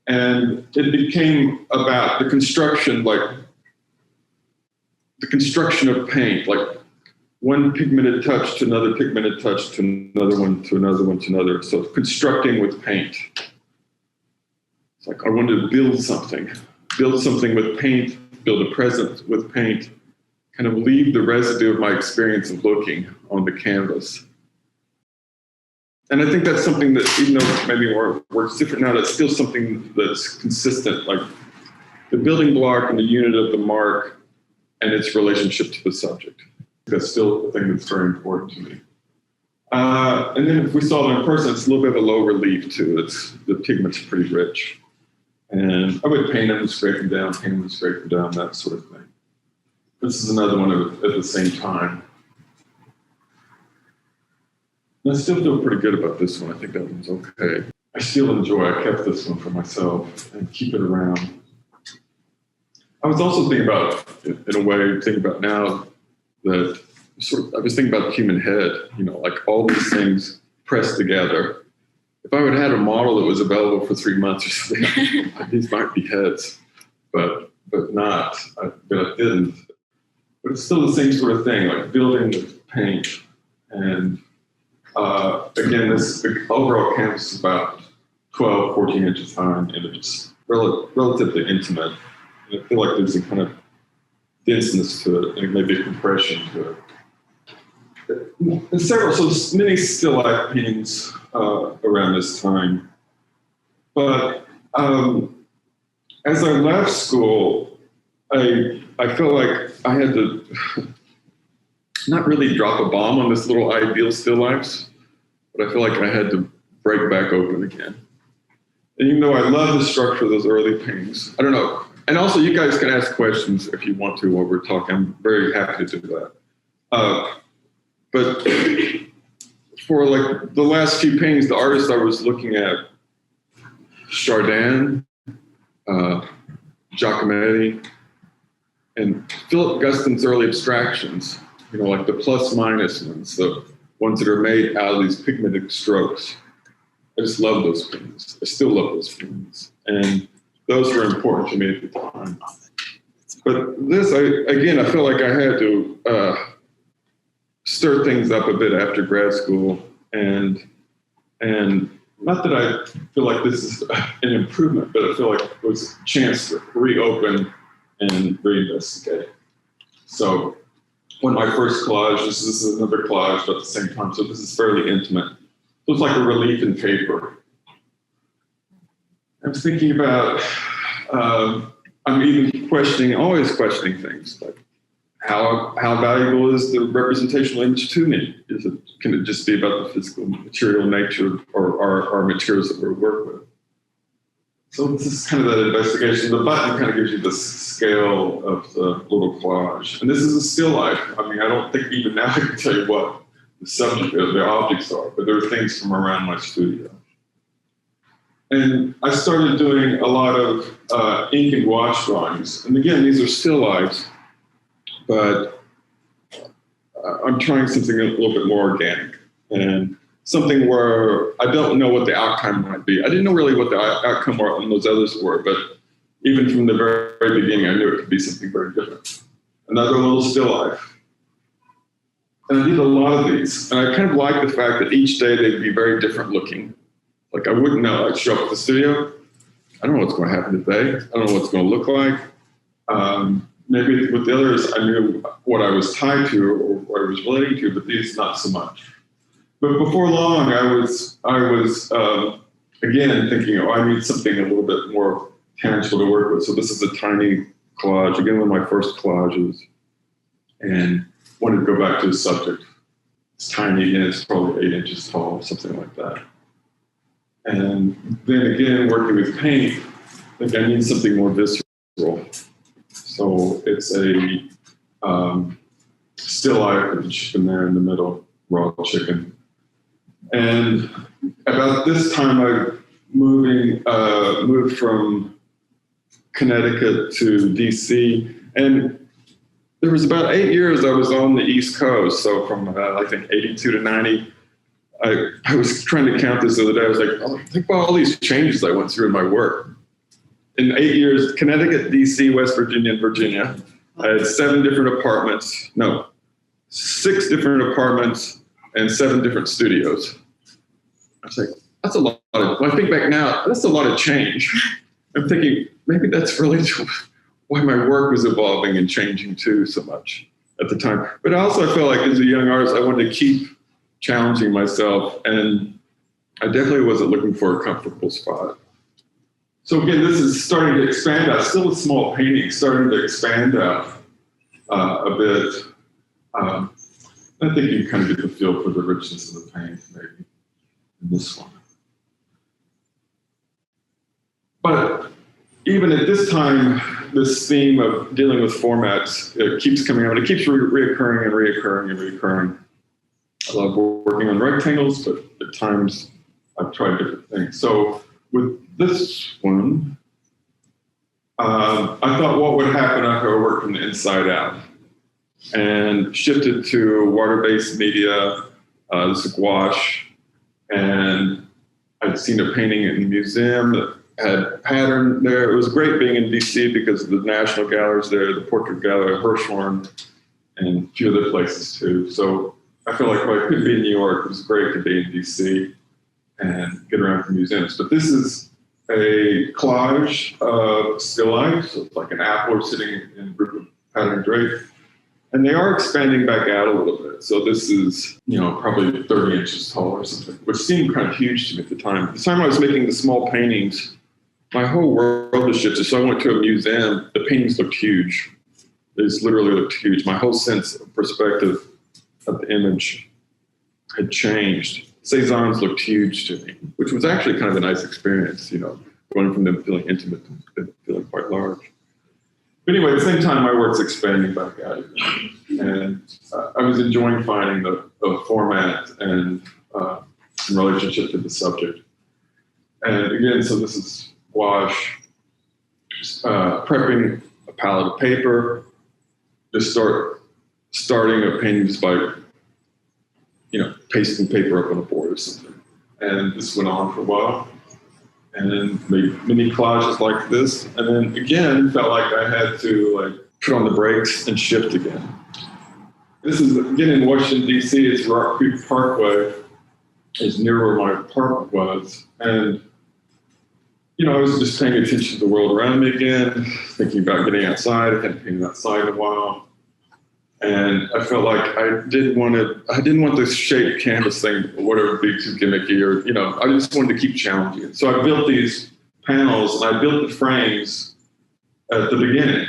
And it became about the construction, like the construction of paint, like one pigmented touch to another pigmented touch to another one to another one to another. So constructing with paint. It's like I wanted to build something with paint, build a presence with paint, kind of leave the residue of my experience of looking on the canvas. And I think that's something that, even though maybe works different now, that's still something that's consistent, like the building block and the unit of the mark and its relationship to the subject. That's still a thing that's very important to me. And then if we saw it in person, it's a little bit of a low relief too. The pigment's pretty rich. And I would paint them and scrape them down, paint them and scrape them down, that sort of thing. This is another one at the same time. And I still feel pretty good about this one. I think that one's okay. I still enjoy, I kept this one for myself and keep it around. I was also thinking about, in a way, thinking about now that I was thinking about the human head, like all these things pressed together. If I would have had a model that was available for 3 months or something, these might be heads, but not, but I didn't. But it's still the same sort of thing, like building with paint. And again, the overall canvas is about 12, 14 inches high, and it's relatively intimate. And I feel like there's a kind of denseness to it, and maybe a compression to it. And so many still life paintings around this time. But as I left school, I felt like I had to not really drop a bomb on this little ideal still lifes, but I feel like I had to break back open again. And even though I love the structure of those early paintings, I don't know. And also, you guys can ask questions if you want to while we're talking. I'm very happy to do that. But for like the last few paintings, the artists I was looking at, Chardin, Giacometti, and Philip Guston's early abstractions, like the plus minus ones, the ones that are made out of these pigmented strokes. I just love those paintings. I still love those paintings. And those were important to me at the time. But this, I feel like I had to stir things up a bit after grad school. And not that I feel like this is an improvement, but I feel like it was a chance to reopen and reinvestigate. So one of my first collages, this is another collage, but at the same time, so this is fairly intimate. It was like a relief in paper. I was thinking about, I'm even always questioning things like how valuable is the representational image to me? Can it just be about the physical material nature or our materials that we work with? So this is kind of that investigation. The button kind of gives you the scale of the little collage. And this is a still life. I mean, I don't think even now I can tell you what the subject of the objects are, but there are things from around my studio. And I started doing a lot of ink and gouache drawings. And again, these are still lifes, but I'm trying something a little bit more organic and something where I don't know what the outcome might be. I didn't know really what the outcome on those others were, but even from the very beginning, I knew it could be something very different. Another little still life. And I did a lot of these. And I kind of like the fact that each day they'd be very different looking. Like I wouldn't know. I'd show up at the studio. I don't know what's going to happen today. I don't know what it's going to look like. Maybe with the others, I knew what I was tied to or what I was relating to, but these not so much. But before long, I was again thinking, I need something a little bit more tangible to work with. So this is a tiny collage, again, one of my first collages, and wanted to go back to the subject. It's tiny, and it's probably 8 inches tall, something like that. And then again, working with paint, I think I need something more visceral. So it's a still life with the chicken there in the middle, raw chicken. And about this time, I moved from Connecticut to DC, and there was about 8 years I was on the East Coast. So from I think 82 to 90, I was trying to count this the other day. I was like, think about all these changes I went through in my work. in 8 years, Connecticut, DC, West Virginia, and Virginia. I had 6 different apartments and 7 different studios. I was like, that's a lot of, when I think back now, that's a lot of change. I'm thinking, maybe that's related to why my work was evolving and changing too so much at the time. But also I felt like as a young artist, I wanted to keep challenging myself, and I definitely wasn't looking for a comfortable spot. So again, this is starting to expand out, still a small painting, starting to expand out a bit. I think you kind of get the feel for the richness of the paint, maybe, in this one. But even at this time, this theme of dealing with formats, it keeps coming out. It keeps reoccurring and reoccurring and reoccurring. I love working on rectangles, but at times I've tried different things. So with this one, I thought what would happen after I worked from the inside out, and shifted to water-based media, this is gouache, and I'd seen a painting in the museum that had pattern there. It was great being in DC because of the National Galleries there, the Portrait Gallery, Hirshhorn, and a few other places too. So I feel like if I could be in New York, it was great to be in DC and get around to museums. But this is a collage of still life, so it's like an apple sitting in a group of patterned drape. And they are expanding back out a little bit. So this is, probably 30 inches tall or something, which seemed kind of huge to me at the time. At the time I was making the small paintings, my whole world has shifted. So I went to a museum, the paintings looked huge. They just literally looked huge. My whole sense of perspective of the image had changed. Cézannes looked huge to me, which was actually kind of a nice experience, going from them feeling intimate to feeling quite large. But anyway, at the same time, my work's expanding back out again. And I was enjoying finding the format and in relationship to the subject. And again, so this is gouache, prepping a palette of paper, just starting a painting just by, pasting paper up on a board or something. And this went on for a while. And then made mini collages like this. And then again, felt like I had to put on the brakes and shift again. This is, again, in Washington, D.C., it's Rock Creek Parkway. It's near where my apartment was. And, I was just paying attention to the world around me again, thinking about getting outside. I hadn't painted outside in a while. And I felt like I didn't want this shaped canvas thing, whatever, be too gimmicky or, I just wanted to keep challenging it. So I built these panels and I built the frames at the beginning.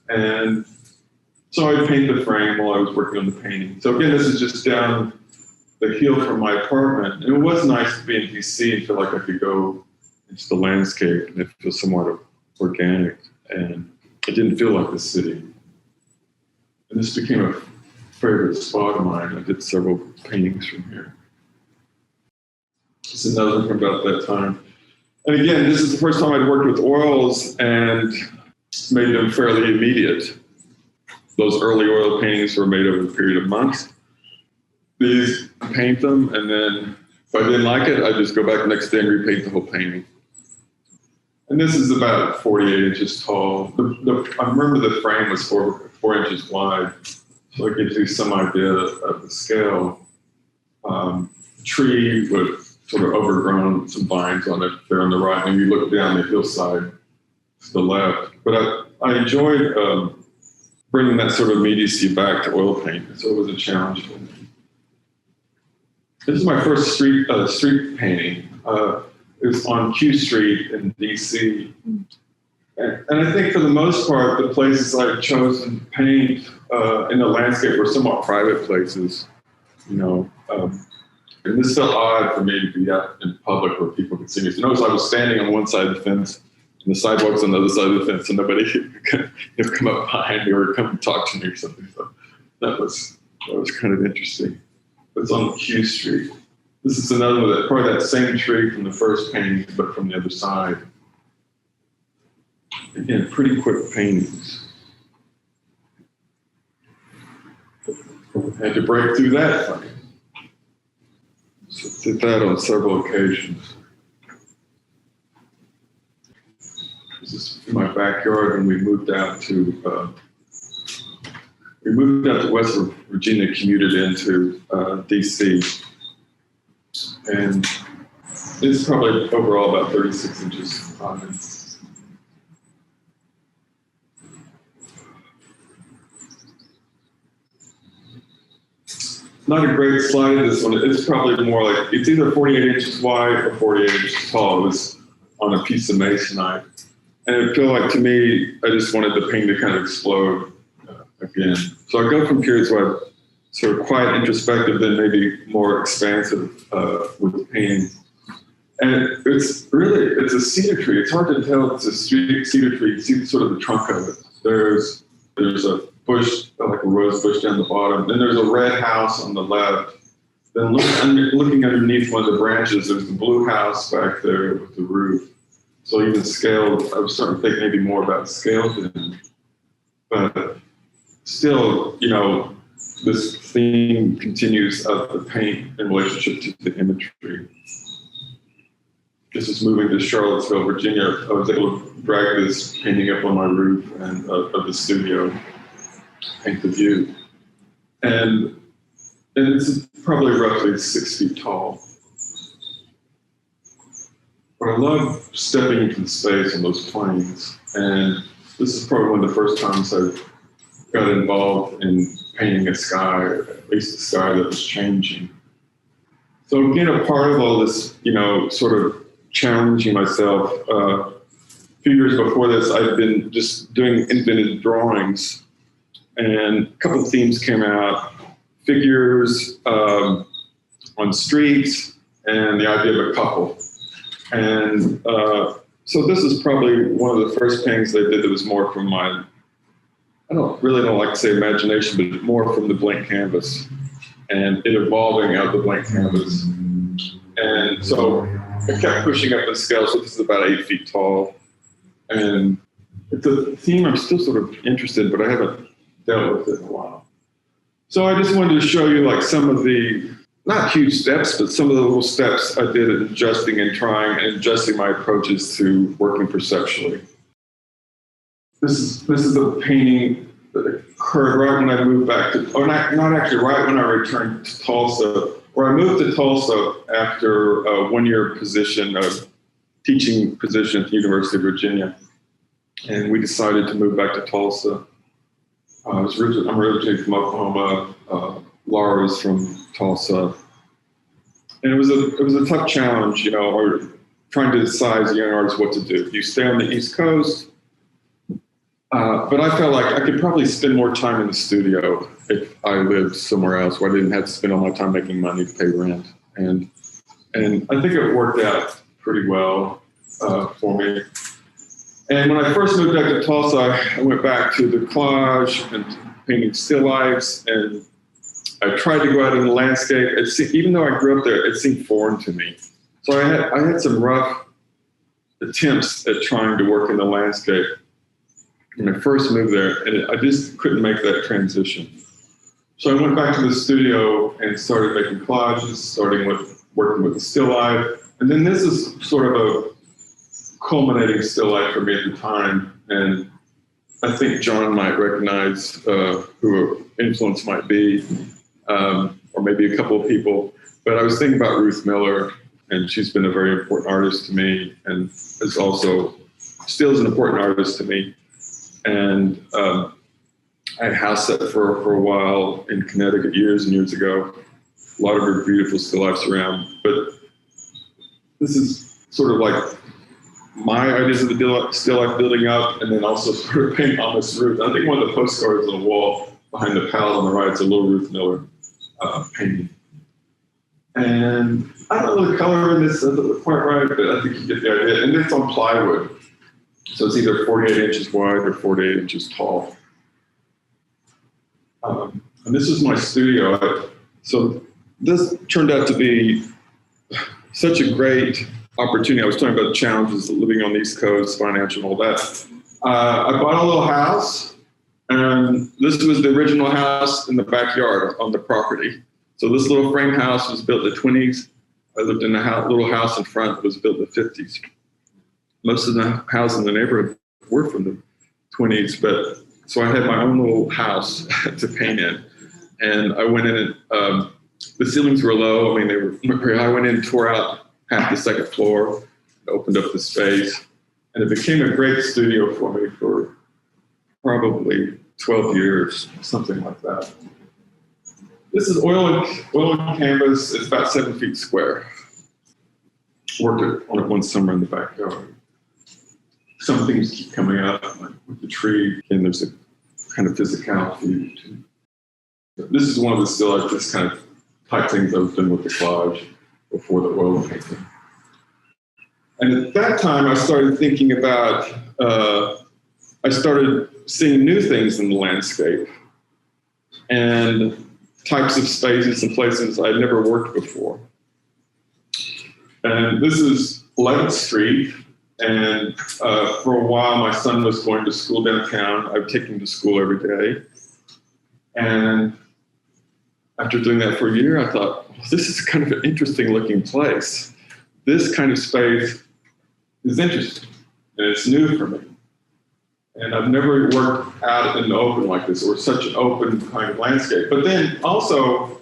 And so I'd paint the frame while I was working on the painting. So again, this is just down the hill from my apartment. And it was nice to be in DC and feel like I could go into the landscape and it feels somewhat organic. And it didn't feel like the city. And this became a favorite spot of mine. I did several paintings from here. This is another one from about that time. And again, this is the first time I'd worked with oils and made them fairly immediate. Those early oil paintings were made over a period of months. These, paint them, and then if I didn't like it, I'd just go back the next day and repaint the whole painting. And this is about 48 inches tall. I remember the frame was 4 inches wide, so it gives you some idea of the scale. Tree with sort of overgrown, some vines on it there on the right, and you look down the hillside to the left. But I enjoyed bringing that sort of immediacy back to oil paint, so it was a challenge for me. This is my first street painting. It was on Q Street in DC. And I think for the most part, the places I've chosen to paint in the landscape were somewhat private places, and this felt odd for me to be out in public where people could see me. So notice I was standing on one side of the fence and the sidewalk's on the other side of the fence, and nobody could come up behind me or come talk to me or something. So that was kind of interesting. It's on Q Street. This is another one, probably that same tree from the first painting, but from the other side. Again, pretty quick paintings. Had to break through that frame. So did that on several occasions. This is backyard when we moved out to West Virginia, commuted into DC, and it's probably overall about 36 inches high. Not a great slide, this one. It's probably more like, it's either 48 inches wide or 48 inches tall. It was on a piece of masonite. And it felt like, to me, I just wanted the painting to kind of explode again. So I go from periods where I'm sort of quiet, introspective, then maybe more expansive with the painting. And it's a cedar tree. It's hard to tell it's a cedar tree. You see sort of the trunk of it. There's a bush, like a rose bush down the bottom. Then there's a red house on the left. Then looking underneath one of the branches, there's the blue house back there with the roof. So even scaled, I was starting to think maybe more about scale then. But still, this theme continues of the paint in relationship to the imagery. This is moving to Charlottesville, Virginia. I was able to drag this painting up on my roof and of the studio, paint the view. And it's probably roughly 6 feet tall. But I love stepping into the space on those planes. And this is probably one of the first times I got involved in painting a sky, at least a sky that was changing. So again, a part of all this, sort of challenging myself. A few years before this, I'd been just doing invented drawings, and a couple of themes came out: figures on streets, and the idea of a couple. And so this is probably one of the first paintings I did that was more from my, I don't like to say imagination, but more from the blank canvas, and it evolving out of the blank canvas. And so I kept pushing up the scale, so this is about 8 feet tall. And it's a theme I'm still sort of interested in, but I haven't dealt with it in a while. So I just wanted to show you like some of the, not huge steps, but some of the little steps I did in adjusting and trying and adjusting my approaches to working perceptually. This is a painting that occurred right when I moved back to, or not actually, right when I returned to Tulsa, where I moved to Tulsa after a one-year position, a teaching position at the University of Virginia. And we decided to move back to Tulsa. I'm originally from Oklahoma. Laura was from Tulsa. And it was a tough challenge, or trying to decide as a young artist what to do. Do you stay on the East Coast? But I felt like I could probably spend more time in the studio if I lived somewhere else where I didn't have to spend all my time making money to pay rent. And I think it worked out pretty well for me. And when I first moved back to Tulsa, I went back to the collage and painting still lifes, and I tried to go out in the landscape. Even though I grew up there, it seemed foreign to me. So I had some rough attempts at trying to work in the landscape when I first moved there, and I just couldn't make that transition. So I went back to the studio and started making collages, starting with working with the still life. And then this is sort of a culminating still life for me at the time. And I think John might recognize who influence might be, or maybe a couple of people. But I was thinking about Ruth Miller, and she's been a very important artist to me, and is also still is an important artist to me. And I had a house set for her for a while in Connecticut years and years ago. A lot of her beautiful still lifes around. But this is sort of like my ideas of the still life building up, and then also sort of painting on this Ruth. I think one of the postcards on the wall behind the palette on the right is a little Ruth Miller painting. And I don't know the color in this isn't quite right, but I think you get the idea. And it's on plywood. So it's either 48 inches wide or 48 inches tall. And this is my studio. So this turned out to be such a great opportunity. I was talking about the challenges of living on the East Coast, financial and all that. I bought a little house, and this was the original house in the backyard on the property. So this little frame house was built in the 20s. I lived in a little house in front that was built in the 50s. Most of the houses in the neighborhood were from the 20s, but so I had my own little house to paint in. And I went in and the ceilings were low. I mean, they were very high. I went in, tore out half the second floor, opened up the space, and it became a great studio for me for probably 12 years, something like that. This is oil and canvas. It's about 7 feet square. Worked on it one summer in the backyard. Some things keep coming up, like with the tree, and there's a kind of physicality to it. This is one of the still like this kind of type things I was doing with the collage before the oil painting. And at that time, I started thinking about, I started seeing new things in the landscape and types of spaces and places I'd never worked before. And this is 11th Street. And for a while, my son was going to school downtown. I would take him to school every day. And after doing that for a year, I thought, well, this is kind of an interesting looking place. This kind of space is interesting, and it's new for me. And I've never worked out in the open like this, or such an open kind of landscape. But then also,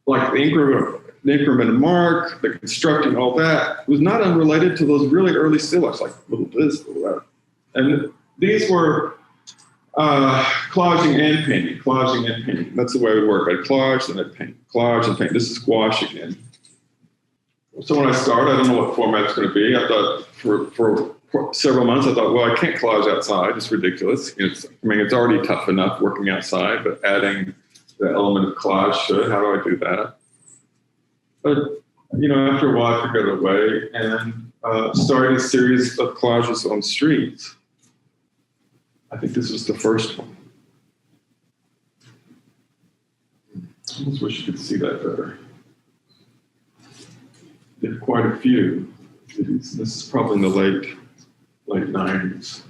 like the increment of mark, the constructing, all that was not unrelated to those really early still lifes, like little this, little that. And these were collaging and painting. That's the way we work. I'd collage, then I'd paint. Collage and paint. This is gouache again. So when I started, I don't know what format it's going to be. I thought for several months, I thought, well, I can't collage outside. It's ridiculous. It's already tough enough working outside, but adding the element of collage should. How do I do that? But, after a while, I figured it away and started a series of collages on streets. I think this was the first one. I almost wish you could see that better. Did quite a few. This is probably in the late 90s.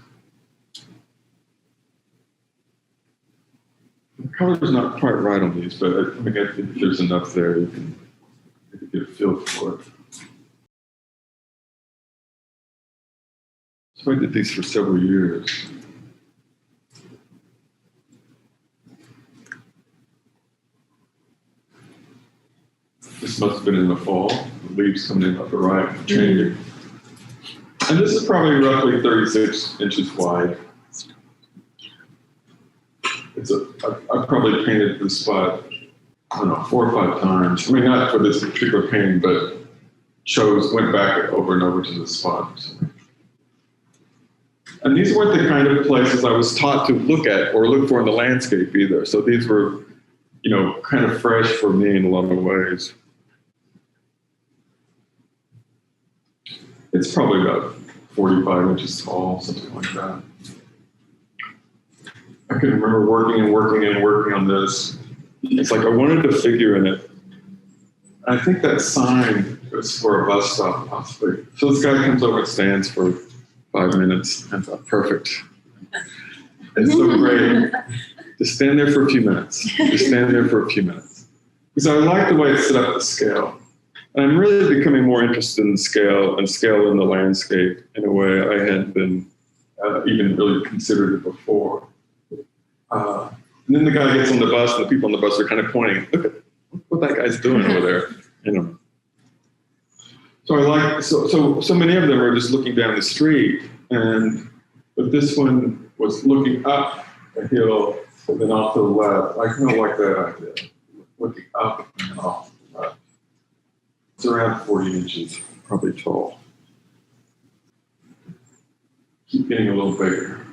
The color's not quite right on these, but I think if there's enough there, you can get a feel for it. So I did these for several years. This must have been in the fall. The leaves coming in up the right, changing. And this is probably roughly 36 inches wide. I probably painted this spot, I don't know, 4 or 5 times. I mean, not for this particular painting, but went back over and over to the spot. And these weren't the kind of places I was taught to look at or look for in the landscape either. So these were, kind of fresh for me in a lot of ways. It's probably about 45 inches tall, something like that. I can remember working on this. It's like I wanted a figure in it. I think that sign was for a bus stop, possibly. So this guy comes over and stands for 5 minutes. I thought, perfect. It's so great. Just stand there for a few minutes. Because I like the way it's set up to scale. And I'm really becoming more interested in scale in the landscape in a way I hadn't been even really considered it before. And then the guy gets on the bus, and the people on the bus are kind of pointing, look at what that guy's doing over there, So I like, so many of them are just looking down the street, but this one was looking up a hill and then off to the left. I kind of like that idea, looking up and off to the left. It's around 40 inches, probably tall. Keep getting a little bigger.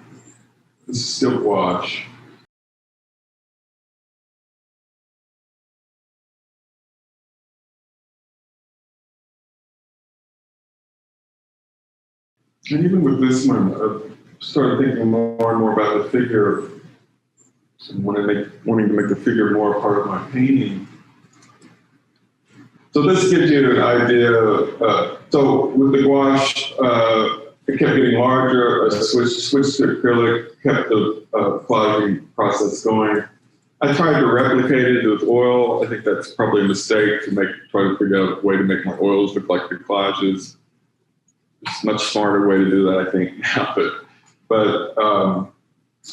This is still gouache. And even with this one, I started thinking more and more about the figure and wanting to make the figure more a part of my painting. So this gives you an idea. So with the gouache, it kept getting larger. I switched to acrylic, kept the collaging process going. I tried to replicate it with oil. I think that's probably a mistake try to figure out a way to make my oils look like the collages. It's a much smarter way to do that, I think, now. But But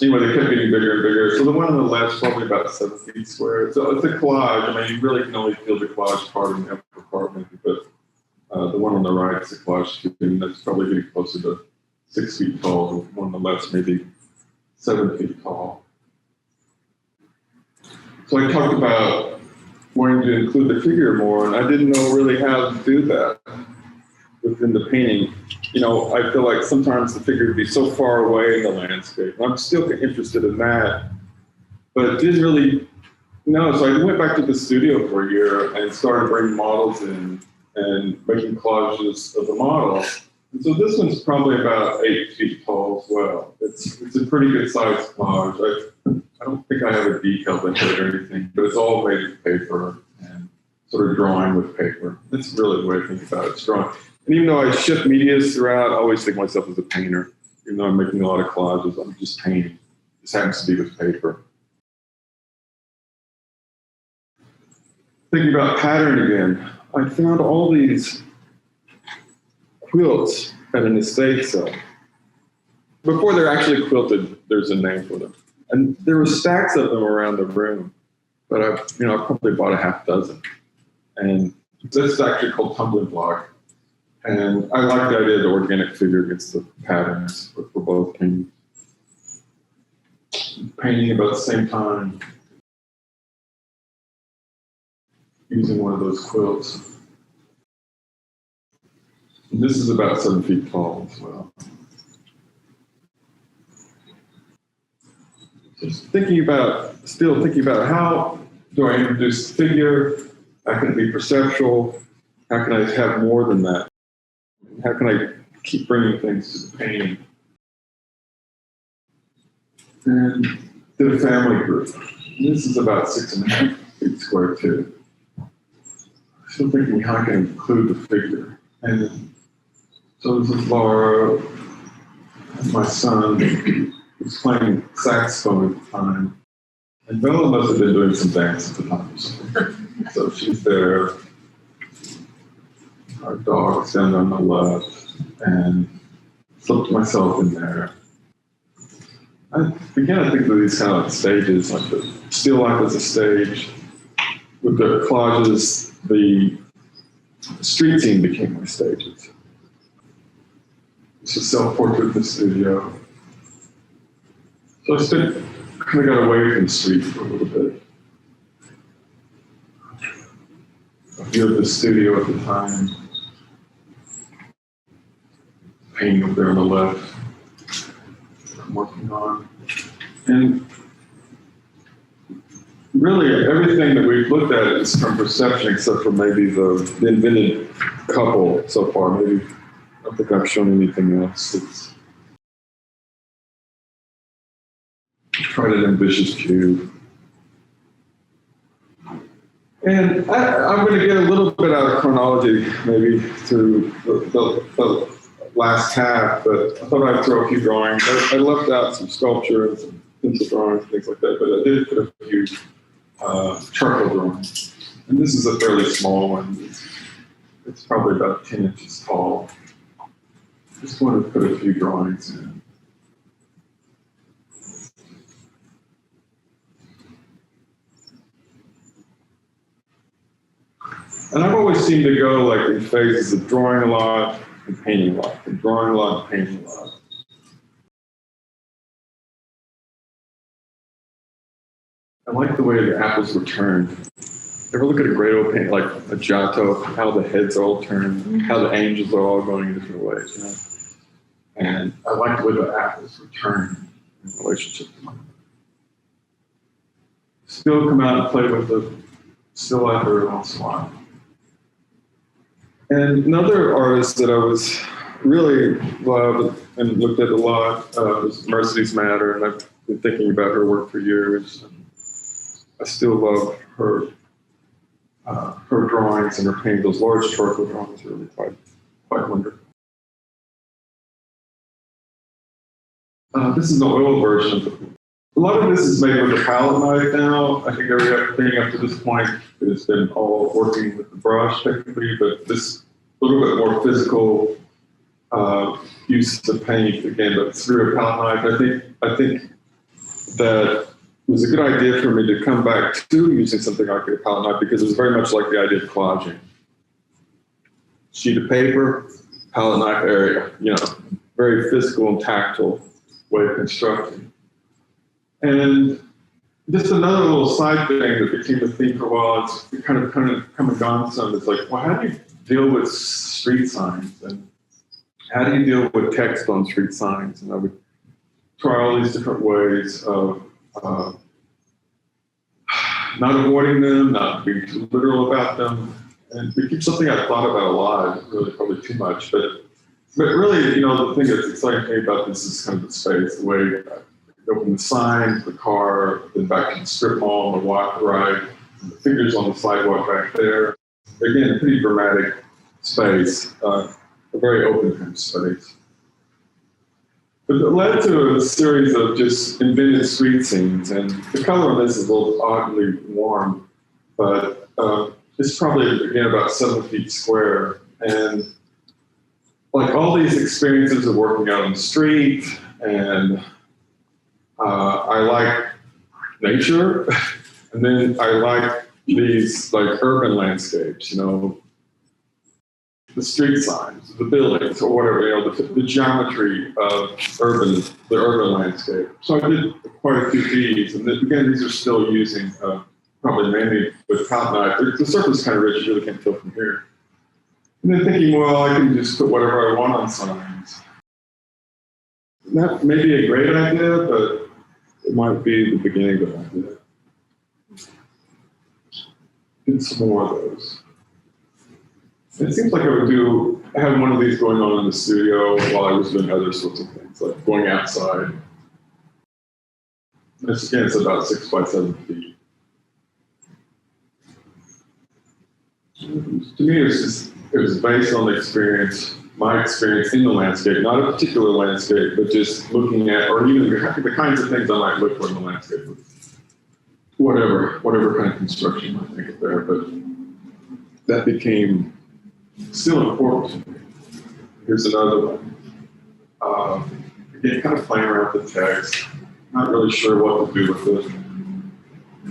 anyway, they kept getting bigger and bigger. So the one on the left's probably about 7 feet square. So it's a collage. I mean, you really can only feel the collage part in the upper part, maybe, but the one on the right is a collage too, and that's probably getting closer to 6 feet tall. The one on the left's maybe 7 feet tall. So I talked about wanting to include the figure more, and I didn't know really how to do that within the painting. You know, I feel like sometimes the figure would be so far away in the landscape. I'm still interested in that, but didn't really know. So I went back to the studio for a year and started bringing models in and making collages of the model. And so this one's probably about 8 feet tall as well. It's a pretty good sized collage. I don't think I have a detail into it or anything, but it's all made of paper and sort of drawing with paper. That's really the way I think about it, it's drawing. And even though I shift medias throughout, I always think of myself as a painter. Even though I'm making a lot of collages, I'm just painting. It just happens to be with paper. Thinking about pattern again, I found all these quilts at an estate sale. Before they're actually quilted, there's a name for them. And there were stacks of them around the room, but I probably bought a half dozen. And this is actually called tumbling block. And I like the idea of the organic figure against the patterns for both paintings. Painting about the same time, using one of those quilts. And this is about 7 feet tall as well. Just still thinking about how do I introduce the figure? How can it be perceptual? How can I have more than that? How can I keep bringing things to the painting? And did a family group. And this is about 6.5 feet square too. Still thinking how I can include the figure. And so this is Laura, my son, who's playing saxophone at the time. And Bella must have been doing some dance at the time. So she's there. Our dog's down on the left, and slipped myself in there. I began to think of these kind of like stages, like the still life as a stage. With the collages, the street scene became my stages. It's a self-portrait in the studio. So I kind of got away from the street for a little bit. A view of the studio at the time. Painting up there on the left. I'm working on. And really, everything that we've looked at is from perception, except for maybe the invented couple so far. Maybe I don't think I've shown anything else. It's tried an ambitious cube. And I'm going to get a little bit out of chronology, maybe through the last half, but I thought I'd throw a few drawings. I left out some sculpture and some pencil drawings, things like that, but I did put a few charcoal drawings. And this is a fairly small one. It's probably about 10 inches tall. Just wanted to put a few drawings in. And I've always seemed to go like in phases of drawing a lot and painting a lot, and drawing a lot and painting a lot. I like the way the apples were turned. Ever look at a great old painting like a Giotto, how the heads are all turned, how the angels are all going in different ways, you know? And I like the way the apples were turned in relationship to mine. Still come out and play with the still life every once in a while. And another artist that I was really loved and looked at a lot was Mercedes Matter, and I've been thinking about her work for years. I still love her drawings and her painting. Those large charcoal drawings are really quite wonderful. This is the oil version of it. A lot of this is made with a palette knife now. I think everything up to this point has been all working with the brush technically, but this little bit more physical use to paint again, but through a palette knife. I think that it was a good idea for me to come back to using something like a palette knife because it was very much like the idea of collaging. Sheet of paper, palette knife area, very physical and tactile way of constructing. And just another little side thing that became a theme for a while, it's kind of come and gone some, it's like, well, how do you deal with street signs? And how do you deal with text on street signs? And I would try all these different ways of not avoiding them, not being too literal about them. And it became something I thought about a lot, really probably too much. But really, the thing that's exciting to me about this is kind of the space, the way I open the signs, the car, then back to the strip mall, the walk ride, the figures on the sidewalk back there. Again, a pretty dramatic space, a very open kind of space. But it led to a series of just invented street scenes, and the color on this is a little oddly warm, but it's probably, again, about 7 feet square. And like all these experiences of working out on the street, and I like nature, and then I like these like urban landscapes, the street signs, the buildings, or whatever, the geometry of the urban landscape. So I did quite a few of these, and then, again, these are still using probably mainly with palette knife. The surface is kind of rich, you really can't tell from here. And then thinking, well, I can just put whatever I want on signs. And that may be a great idea, but it might be the beginning of an idea. Did some more of those. It seems like I would have one of these going on in the studio while I was doing other sorts of things, like going outside. This, again, it's about 6 by 7 feet. To me, it was based on the experience, my experience in the landscape, not a particular landscape, but just looking at, or even the kinds of things I might look for in the landscape, whatever kind of construction you might think of there. But that became still important to me. Here's another one. Again, kind of playing around with the text, not really sure what to do with it.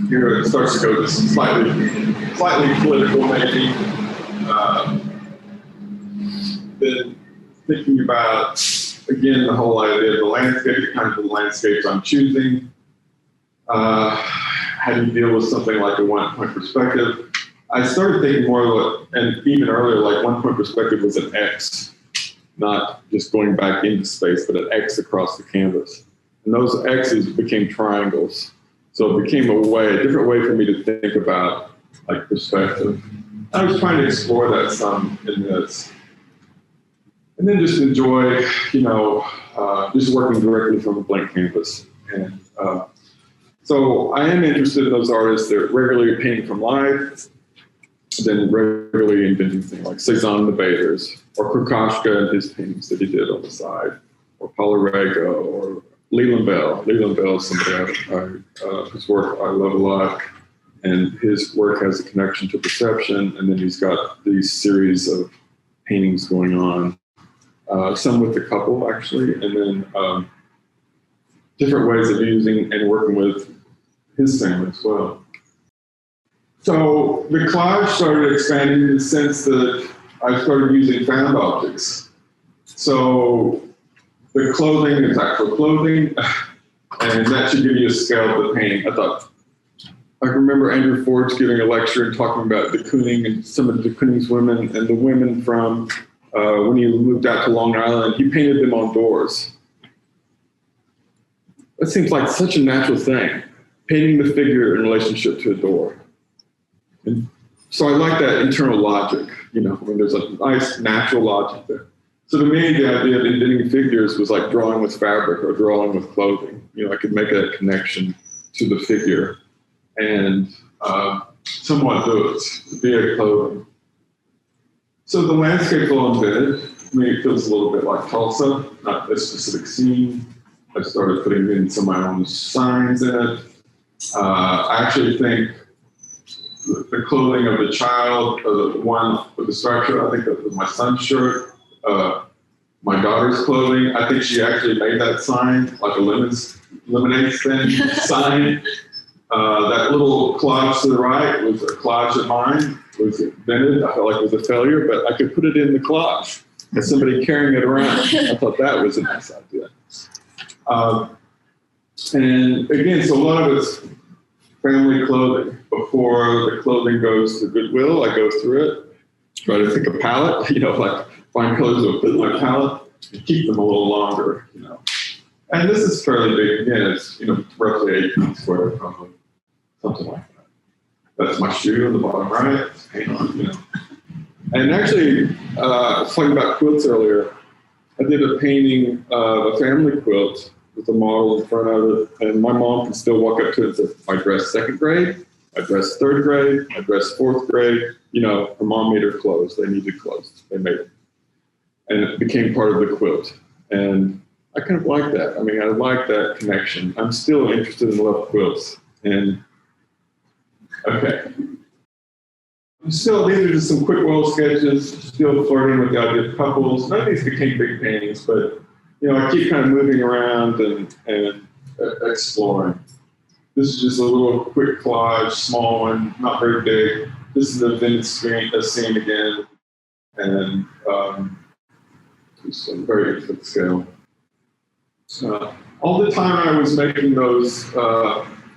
Here it starts to go to slightly political, maybe. Then thinking about, again, the whole idea of the landscape, the kinds of landscapes I'm choosing. How do you deal with something like a one-point perspective? I started thinking more of and even earlier, like one-point perspective was an X, not just going back into space, but an X across the canvas. And those X's became triangles. So it became a different way for me to think about like perspective. I was trying to explore that some in this. And then just enjoy, just working directly from a blank canvas. And so I am interested in those artists that regularly paint from life, then regularly inventing things like Cezanne the Bathers, or Kokoschka and his paintings that he did on the side, or Paula Rego, or Leland Bell. Leland Bell is somebody whose work I love a lot, and his work has a connection to perception, and then he's got these series of paintings going on, some with the couple, actually, and then different ways of using and working with his family as well. So the collage started expanding in the sense that I started using found objects. So the clothing is actual clothing, and that should give you a scale of the painting. I remember Andrew Ford's giving a lecture and talking about de Kooning and some of de Kooning's women, and the women from when he moved out to Long Island, he painted them on doors. That seems like such a natural thing, painting the figure in relationship to a door. And so I like that internal logic, there's a nice natural logic there. So to me, the idea of inventing figures was like drawing with fabric or drawing with clothing. I could make a connection to the figure and somewhat do it via clothing. So the landscape all invented. It feels a little bit like Tulsa, not a specific scene. I started putting in some of my own signs in it. I actually think the clothing of the child, or the one with the structure, I think that was my son's shirt, my daughter's clothing. I think she actually made that sign, like a lemonade stand sign. That little collage to the right was a collage of mine. It was invented. I felt like it was a failure, but I could put it in the collage as somebody carrying it around. I thought that was a nice idea. And again, so a lot of it's family clothing. Before the clothing goes to Goodwill, I go through it, try to pick a palette, like find colors that fit my palette and keep them a little longer, And this is fairly big. Again, it's, roughly 8 feet square, probably, something like that. That's my shoe on the bottom right. Hang on, And actually, I was talking about quilts earlier. I did a painting of a family quilt with a model in front of it, and my mom can still walk up to it and say, I dressed second grade, I dressed third grade, I dressed fourth grade. Her mom made her clothes. They needed clothes. They made them. And it became part of the quilt. And I kind of like that. I mean, I like that connection. I'm still interested in love quilts. And, okay. Still, these are just some quick wall sketches, still flirting with the idea of couples. None of these became big paintings, but I keep kind of moving around and exploring. This is just a little quick collage, small one, not very big. This is a vintage scene again, and just a very intimate scale. All the time I was making those,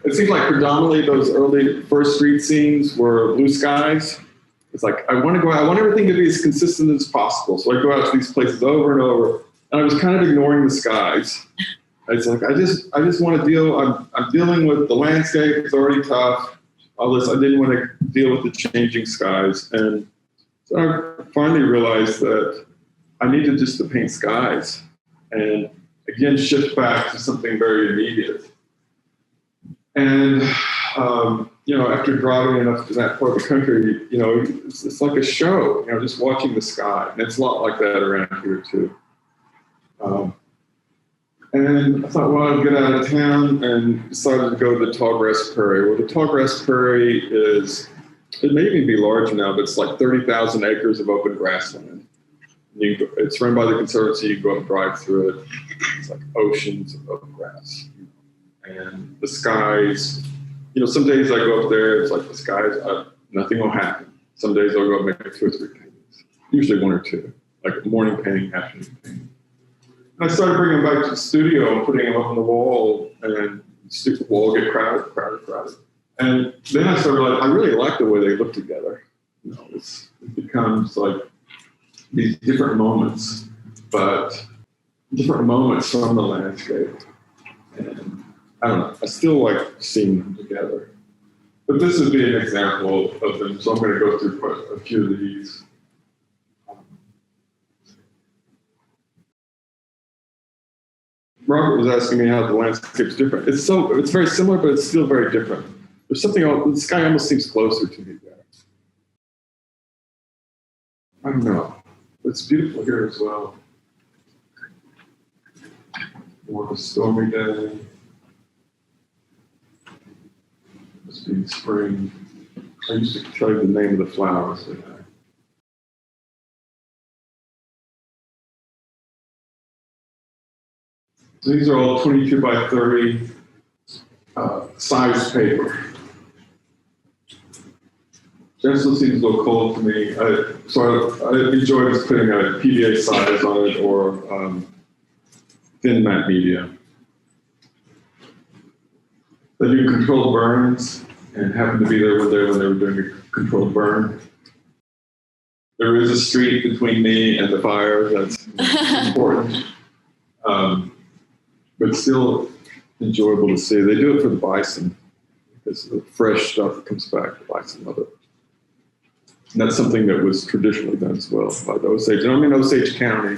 it seems like predominantly those early first street scenes were blue skies. It's like, I want everything to be as consistent as possible. So I go out to these places over and over. And I was kind of ignoring the skies. It's like, I just want to deal, I'm dealing with the landscape, it's already tough, all this, I didn't want to deal with the changing skies. And so I finally realized that I needed just to paint skies and again, shift back to something very immediate. And, after driving enough to that part of the country, it's like a show, just watching the sky. And it's a lot like that around here too. And I thought, well, I'd get out of town and decided to go to the Tallgrass Prairie. Well, the Tallgrass Prairie it may even be large now, but it's like 30,000 acres of open grassland. It's run by the Conservancy. You go up and drive through it. It's like oceans of open grass. And the skies, some days I go up there, it's like the skies, nothing will happen. Some days I'll go up and make 2 or 3 paintings, usually 1 or 2, like morning painting, afternoon painting. And I started bringing them back to the studio and putting them up on the wall, and the wall get crowded. And then I started I really like the way they look together. It becomes like these different moments, but different moments from the landscape. And I don't know, I still like seeing them together. But this would be an example of them, so I'm going to go through quite a few of these. Robert was asking me how the landscape's different. It's very similar, but it's still very different. There's something else, the sky almost seems closer to me there. I don't know. It's beautiful here as well. More of a stormy day. Must be spring. I used to tell you the name of the flowers. So these are all 22 by 30 size paper. Genesis seems a little cold to me, so I enjoy just putting a PVA size on it or thin matte media. They do controlled burns and happened to be there one day when they were doing a controlled burn. There is a street between me and the fire. That's important. But still enjoyable to see. They do it for the bison because the fresh stuff that comes back, the bison love it. And that's something that was traditionally done as well by the Osage. And I'm in Osage County.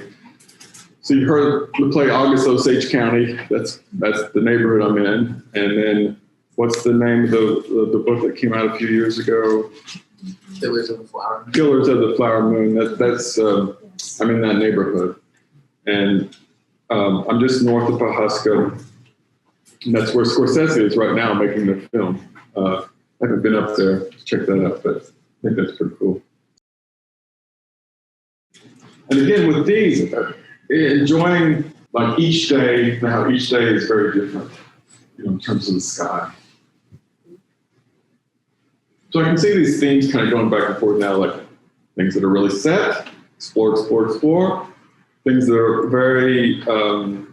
So you heard the play August Osage County. That's the neighborhood I'm in. And then what's the name of the book that came out a few years ago? Killers of the Flower Moon. Killers of the Flower Moon. That's I'm in that neighborhood. And I'm just north of Pawhuska. And that's where Scorsese is right now making the film. I haven't been up there to check that out, but I think that's pretty cool. And again, with these, enjoying like each day, how each day is very different, in terms of the sky. So I can see these themes kind of going back and forth now, like things that are really set, explore, explore, explore. Things that are very, I don't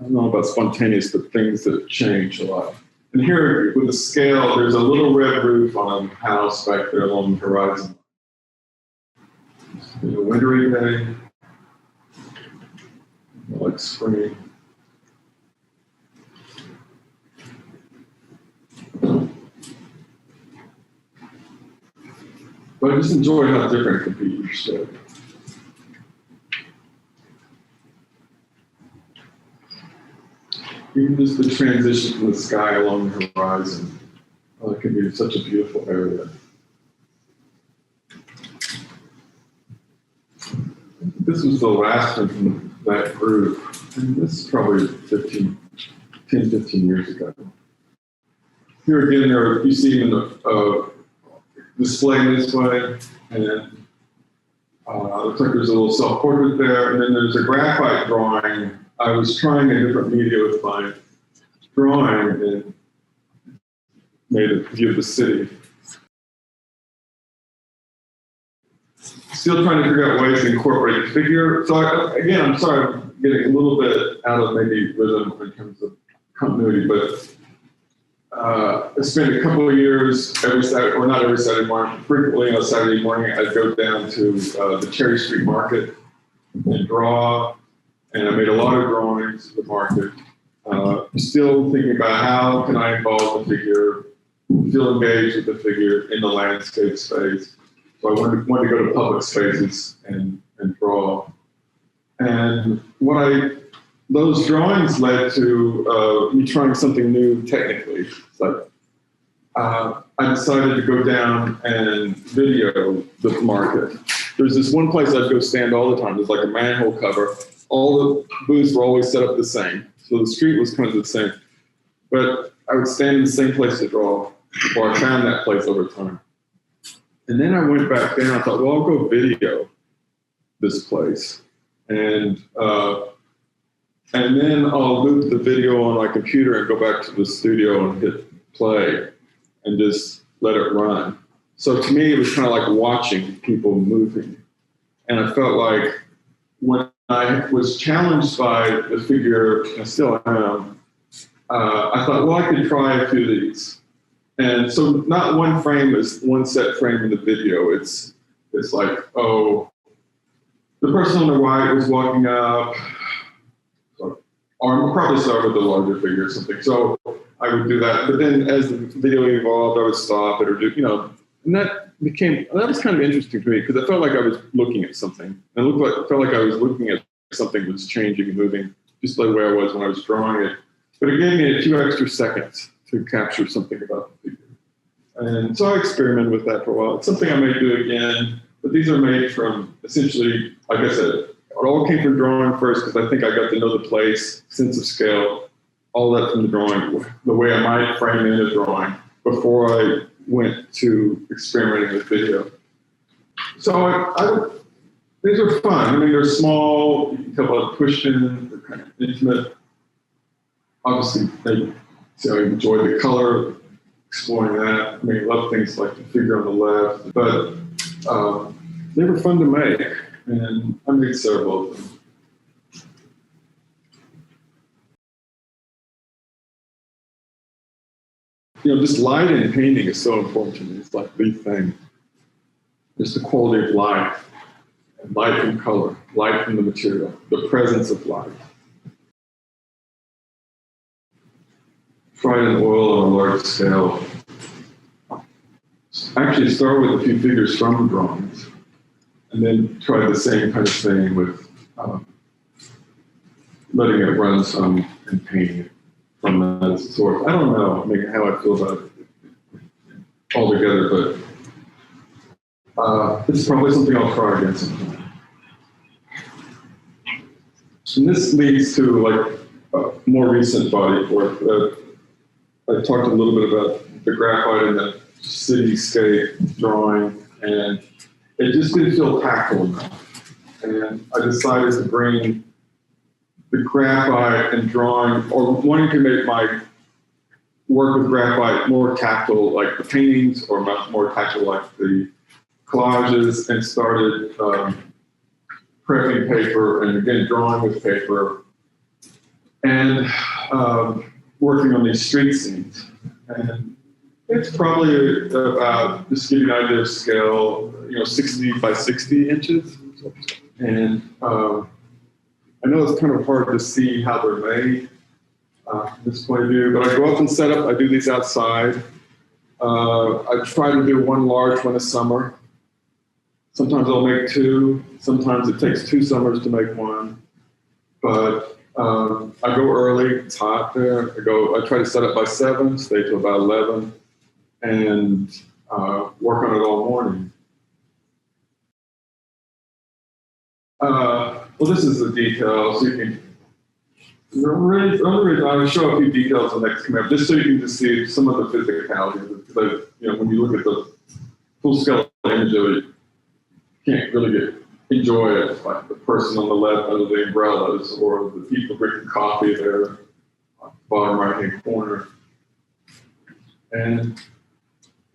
know about spontaneous, but things that change a lot. And here with the scale, there's a little red roof on a house back there along the horizon. It's a wintry day, like spring. But I just enjoy how different it can be each day. Even just the transition from the sky along the horizon, it can be such a beautiful area. This was the last one from that group, and this is probably 10, 15 years ago. Here again, you see in the display this way, and looks like there's a little self-portrait there, and then there's a graphite drawing. I was trying a different media with my drawing and made a view of the city. Still trying to figure out ways to incorporate the figure. So I'm sorry, I'm getting a little bit out of maybe rhythm in terms of continuity, but I spent a couple of years every Saturday, or not every Saturday morning, frequently on a Saturday morning, I'd go down to the Cherry Street Market and draw. And I made a lot of drawings of the market. Still thinking about how can I involve the figure, feel engaged with the figure in the landscape space. So I wanted to go to public spaces and draw. And those drawings led to me trying something new technically. It's like I decided to go down and video the market. There's this one place I'd go stand all the time. There's like a manhole cover. All the booths were always set up the same. So the street was kind of the same. But I would stand in the same place to draw, or I found that place over time. And then I went back there and I thought, well, I'll go video this place. And then I'll loop the video on my computer and go back to the studio and hit play and just let it run. So to me, it was kind of like watching people moving. And I felt like when I was challenged by the figure, I still am, I thought, well, I could try a few of these. And so not one frame is one set frame in the video. It's like, oh, the person on the right was walking up, or I'll probably start with the larger figure or something. So I would do that. But then as the video evolved, I would stop it or do, and that was kind of interesting to me because I felt like I was looking at something. I felt like I was looking at something that was changing and moving, just like the way I was when I was drawing it. But it gave me a few extra seconds to capture something about the figure. And so I experimented with that for a while. It's something I may do again, but these are made from essentially, like I said, it all came from drawing first because I think I got to know the place, sense of scale, all that from the drawing, the way I might frame in a drawing before I went to experimenting with video. So these are fun. I mean, they're small. You can tell by the push-in. They're kind of intimate. Obviously, I enjoy the color, exploring that. I mean, I love things like the figure on the left. But they were fun to make, and I made several of them. Just light in painting is so important to me. It's like the thing. Just the quality of light. Light from color, light from the material, the presence of light. Fried in oil on a large scale. Actually start with a few figures from the drawings, and then try the same kind of thing with letting it run some and painting it from that source. I don't know how I feel about it altogether, but it's probably something I'll try again sometime. And this leads to like more recent body work. I talked a little bit about the graphite and the cityscape drawing, and it just didn't feel tactile enough. and I decided to bring the graphite and drawing, or wanting to make my work with graphite more tactile, like the paintings, or much more tactile, like the collages, and started prepping paper and again drawing with paper and working on these street scenes. And it's probably about, just to give you an idea of scale, 60 by 60 inches. And I know it's kind of hard to see how they're made from this point of view, but I go up and set up, I do these outside. I try to do one large one a summer. Sometimes I'll make two. Sometimes it takes 2 summers to make one. But I go early, it's hot there. I try to set up by 7, stay till about 11, and work on it all morning. Well, this is the detail, so you can. The only reason I will show a few details in the next coming up, just so you can just see some of the physicality. Because when you look at the full scale image of it, you can't really enjoy it, like the person on the left under the umbrellas, or the people drinking coffee there, on the bottom right-hand corner. And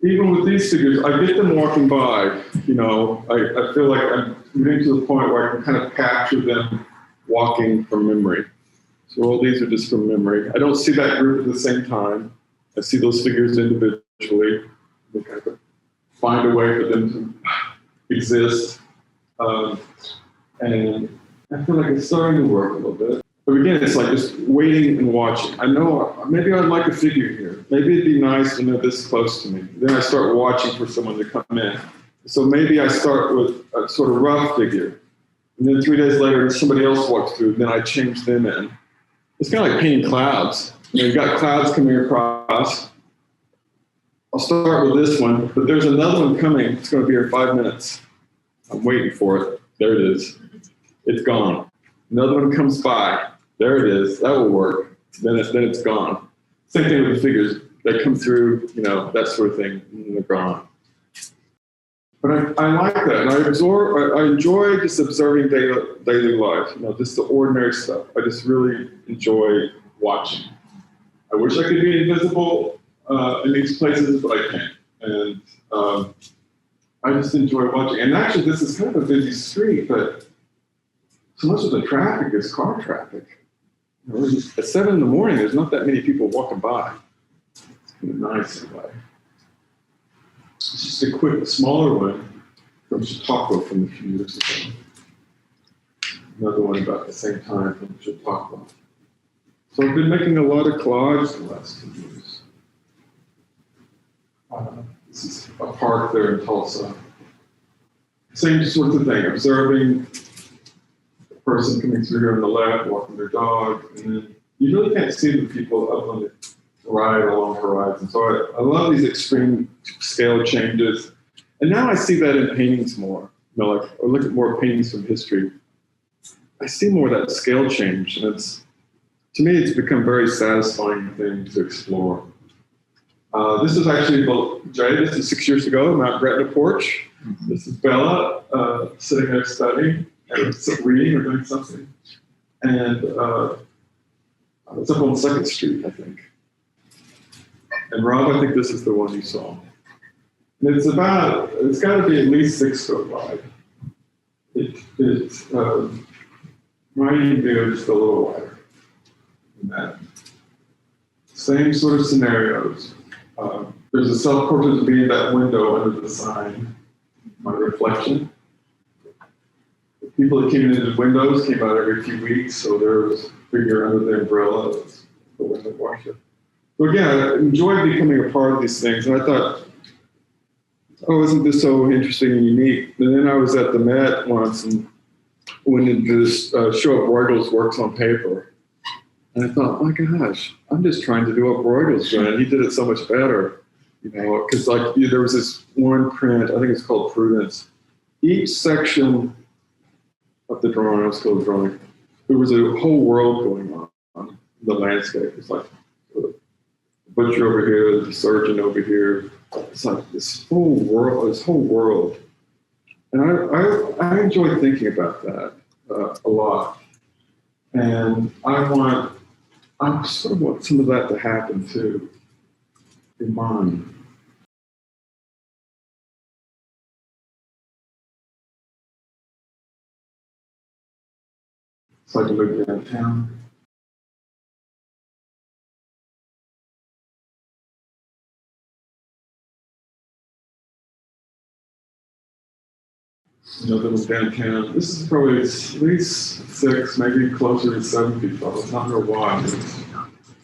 even with these figures, I get them walking by. I feel like I'm getting to the point where I can kind of capture them walking from memory. So all these are just from memory. I don't see that group at the same time. I see those figures individually. I kind of find a way for them to exist. And I feel like it's starting to work a little bit. But again, it's like just waiting and watching. I know maybe I'd like a figure here. Maybe it'd be nice when they're this close to me. Then I start watching for someone to come in. So maybe I start with a sort of rough figure. And then 3 days later, somebody else walks through, then I change them in. It's kind of like painting clouds. You've got clouds coming across. I'll start with this one, but there's another one coming. It's going to be here in 5 minutes. I'm waiting for it. There it is. It's gone. Another one comes by. There it is. That will work. Then it's gone. Same thing with the figures. They come through, that sort of thing, and they're gone. But I like that, and I enjoy just observing daily life, just the ordinary stuff. I just really enjoy watching. I wish I could be invisible in these places, but I can't. And I just enjoy watching. And actually, this is kind of a busy street, but so much of the traffic is car traffic. At 7 in the morning, there's not that many people walking by. It's kind of nice in a way. It's just a quick, smaller one from Chautauqua from a few years ago. Another one about the same time from Chautauqua. So I've been making a lot of collages the last 2 years. This is a park there in Tulsa. Same sorts of thing, observing the person coming through here on the left, walking their dog, and then you really can't see the people up on the right along the horizon. So I love these extreme scale changes. And now I see that in paintings more. I look at more paintings from history. I see more of that scale change, and to me, it's become a very satisfying thing to explore. This is actually Jay. This is 6 years ago, Mount Gretna porch. This is Bella sitting there studying, and reading or doing something. And it's up on 2nd Street, I think. And Rob, I think this is the one you saw. And it's got to be at least 6 foot wide. It's mine view just a little wider than that. Same sort of scenarios. There's a self-portrait of me in that window under the sign, my reflection. The people that came into the windows came out every few weeks, so there was a figure under the umbrella, the window washer. So again, I enjoyed becoming a part of these things, and I thought, oh, isn't this so interesting and unique? And then I was at the Met once and went into this show of Bruegel's works on paper. And I thought, my gosh, I'm just trying to do what Bruegel's doing. He did it so much better, because there was this one print, I think it's called Prudence. Each section of the drawing, I was still drawing, there was a whole world going on, the landscape. It's like the butcher over here, the surgeon over here. It's like this whole world. And I enjoy thinking about that a lot. And I sort of want some of that to happen too in mine. So I can live downtown. Little downtown. This is probably at least 6, maybe closer to 7 feet tall. It's not real wide, but it's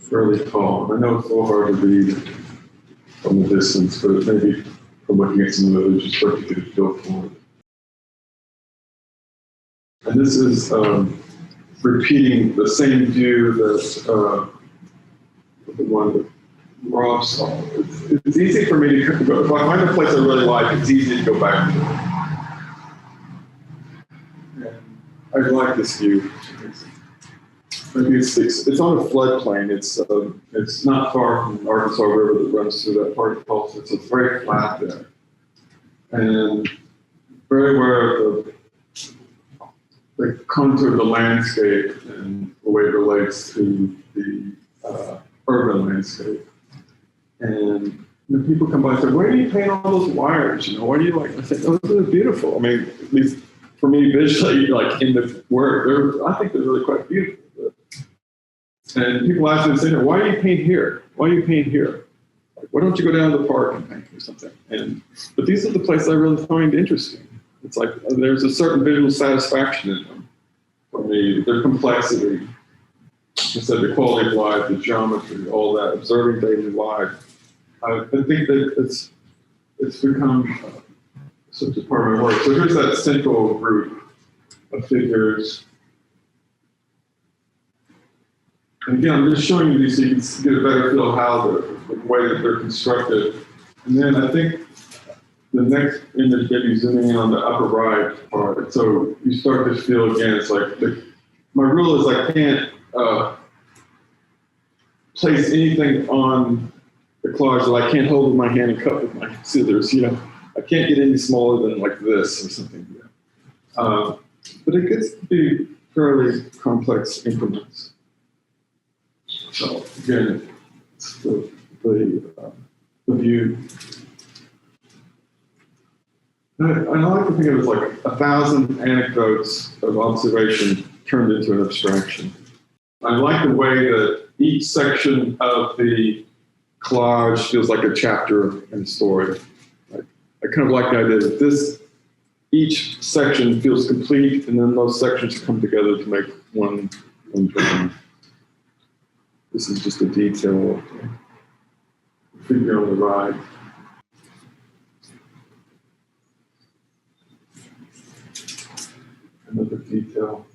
fairly tall. I know it's a little hard to read from the distance, but maybe from looking at some of the just start to get a feel for it. And this is repeating the same view that the one that Rob saw. It's easy for me to go. If I find a place I really like, it's easy to go back to. I like this view. Maybe it's on a floodplain. It's not far from the Arkansas River that runs through that part of Tulsa. So it's very flat there, and very aware of the contour of the landscape and the way it relates to the urban landscape. And people come by and say, "Why do you paint all those wires? Why do you like?" I say, "Oh, those are beautiful. I mean, at least for me, visually, like in the work, I think they're really quite beautiful." And people ask me, say, "Why do you paint here? Why do you paint here? Like, why don't you go down to the park and paint or something?" But these are the places I really find interesting. It's like there's a certain visual satisfaction in them for me. Their complexity, I said, the quality of life, the geometry, all that, observing daily life. I think that it's become such a part of my work. So here's that central group of figures. And again, I'm just showing you these so you can get a better feel of how the way that they're constructed. And then I think the next image, maybe zooming in on the upper right part. So you start to feel again, it's like, my rule is I can't place anything on the collage that I can't hold in my hand and cut with my scissors, I can't get any smaller than like this or something. But it gets to be fairly complex increments. So again, it's the view. I like to think of it as like 1,000 anecdotes of observation turned into an abstraction. I like the way that each section of the collage feels like a chapter in a story. I kind of like the idea that each section feels complete, and then those sections come together to make one drawing. This is just a detail of the figure on the right. Another detail.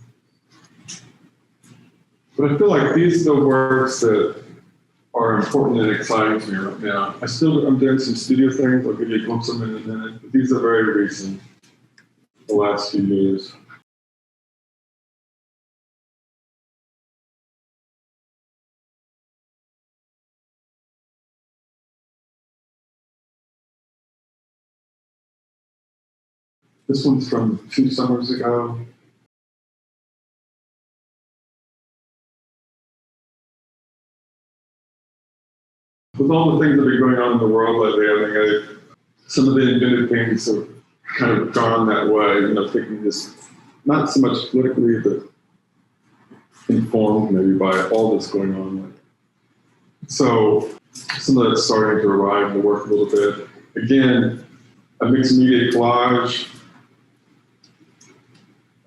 But I feel like these are the works that are important and exciting to me right now. I'm doing some studio things. I'll give you a glimpse of them in a minute. But these are very recent, the last few years. This one's from 2 summers ago. With all the things that are going on in the world lately, I think some of the invented things have kind of gone that way, thinking this, not so much politically, but informed maybe by all that's going on. So some of that's starting to arrive in the work a little bit. Again, a mixed media collage.